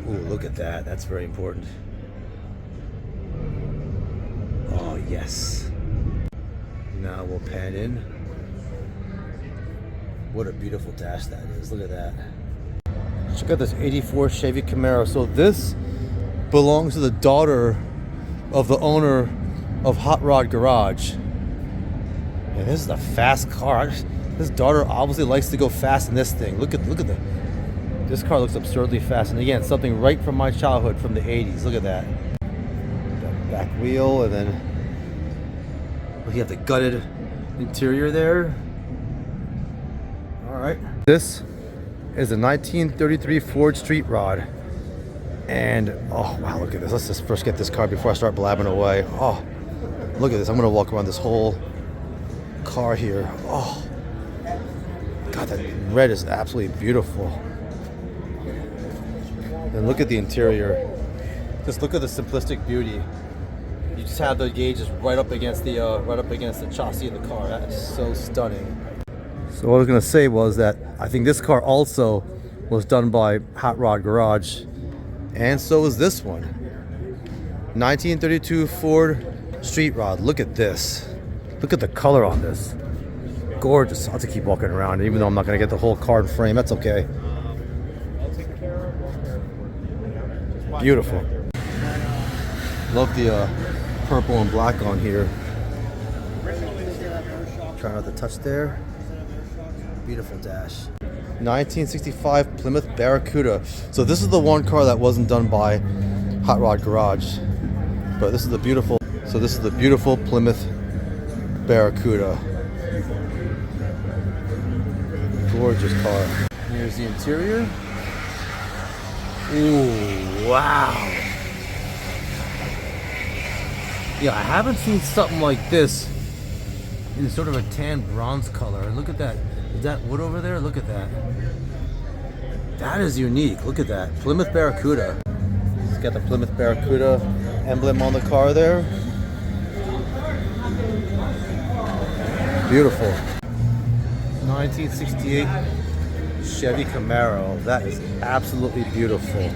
Ooh, look at that. That's very important. Oh, yes. Now we'll pan in. What a beautiful dash that is. Look at that. Check out this 84 Chevy Camaro. So this belongs to the daughter of the owner of Hot Rod Garage. And this is a fast car. This daughter obviously likes to go fast in this thing. Look at this car looks absurdly fast. And again, something right from my childhood from the 80s. Look at that. That back wheel, and then you have the gutted interior there. All right. This is a 1933 Ford Street Rod. And oh wow, look at this. Let's just first get this car before I start blabbing away. Oh, look at this. I'm gonna walk around this whole car here. Oh, God, that red is absolutely beautiful. And look at the interior. Just look at the simplistic beauty. You just have the gauges right up against the chassis of the car. That is so stunning. So what I was gonna say was that I think this car also was done by Hot Rod Garage, and so is this one. 1932 Ford Street Rod. Look at this. Look at the color on this. Gorgeous. I'll have to keep walking around, even though I'm not gonna get the whole car and frame. That's okay. Beautiful. Love the purple and black on here. Try not to touch there. Beautiful dash. 1965 Plymouth Barracuda. So this is the one car that wasn't done by Hot Rod Garage, but this is the beautiful. So this is the beautiful Plymouth Barracuda. Gorgeous car. Here's the interior. Ooh, wow. Yeah, I haven't seen something like this in sort of a tan bronze color. And look at that. Is that wood over there? Look at that. That is unique. Look at that. Plymouth Barracuda. It's got the Plymouth Barracuda emblem on the car there. Beautiful. 1968 Chevy Camaro. That is absolutely beautiful.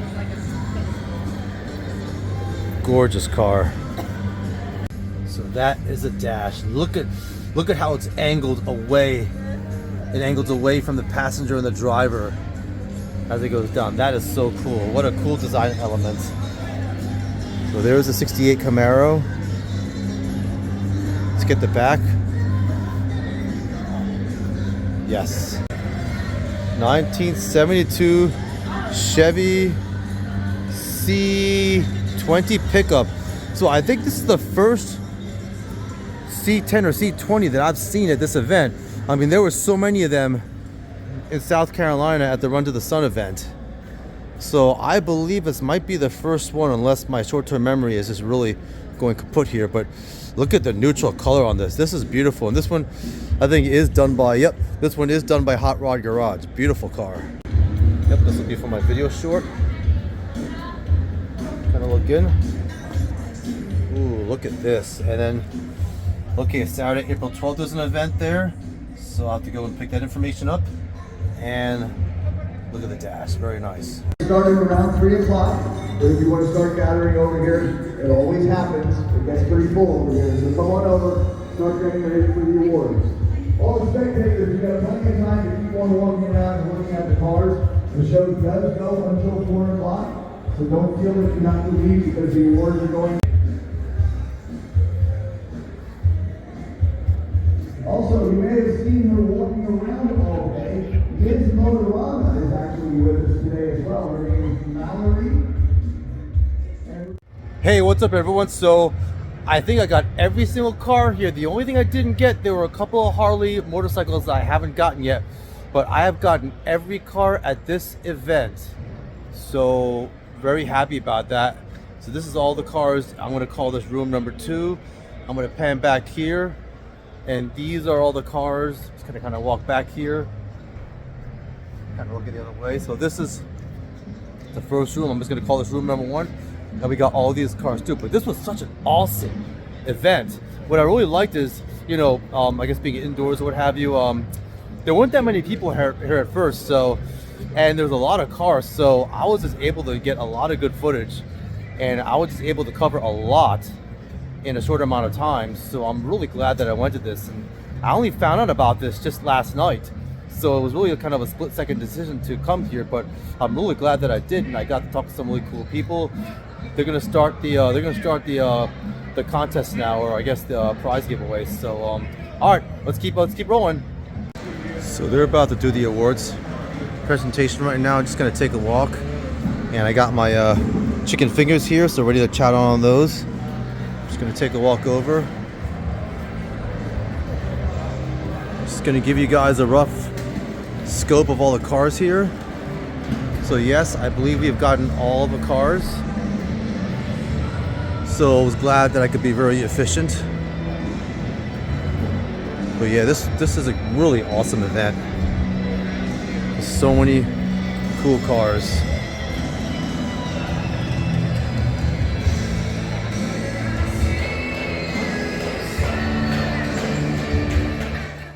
Gorgeous car. So that is a dash. Look at how it's angled away. It angles away from the passenger and the driver as it goes down. That is so cool. What a cool design element. So there's a 68 Camaro. Let's get the back. Yes. 1972 Chevy C20 pickup. So I think this is the first C10 or C20 that I've seen at this event. I mean, there were so many of them in South Carolina at the Run to the Sun event. So I believe this might be the first one, unless my short-term memory is just really going kaput here. But look at the neutral color on this. This is beautiful. And this one, I think, is done by, yep, this one is done by Hot Rod Garage. Beautiful car. Yep, this will be for my video short. Kind of look good. Ooh, look at this. And then, okay, Saturday, April 12th, there's an event there. So I'll have to go and pick that information up. And look at the dash, very nice. Starting around 3 o'clock, but if you want to start gathering over here, it always happens. It gets pretty full over here. So come on over, start getting ready for the awards. All the spectators, you've got plenty of time to keep on walking around and looking at the cars. The show does go until 4 o'clock, so don't feel that you have to leave because the awards are going. Also, you may have seen her walking around all day. Liz Motorama is actually with us today as well. Her name is Mallory. Hey, what's up everyone? So I think I got every single car here. The only thing I didn't get, there were a couple of Harley motorcycles that I haven't gotten yet, but I have gotten every car at this event. So very happy about that. So this is all the cars. I'm gonna call this room number 2. I'm gonna pan back here. And these are all the cars. Just gonna kind of walk back here. Kind of look at the other way. So this is the first room. I'm just gonna call this room number 1. And we got all these cars too. But this was such an awesome event. What I really liked is, you know, I guess being indoors or what have you, there weren't that many people here at first. So, and there's a lot of cars. So I was just able to get a lot of good footage. And I was just able to cover a lot in a short amount of time. So I'm really glad that I went to this. And I only found out about this just last night. So it was really a kind of a split-second decision to come here, but I'm really glad that I did, and I got to talk to some really cool people. They're gonna start the contest now, or I guess the prize giveaway. So all right, let's keep rolling. So they're about to do the awards presentation right now. I'm just gonna take a walk, and I got my chicken fingers here, so ready to chat on those. Just gonna take a walk over. Just gonna give you guys a rough scope of all the cars here. So yes, I believe we've gotten all the cars. So I was glad that I could be very efficient. But yeah, this is a really awesome event. There's so many cool cars.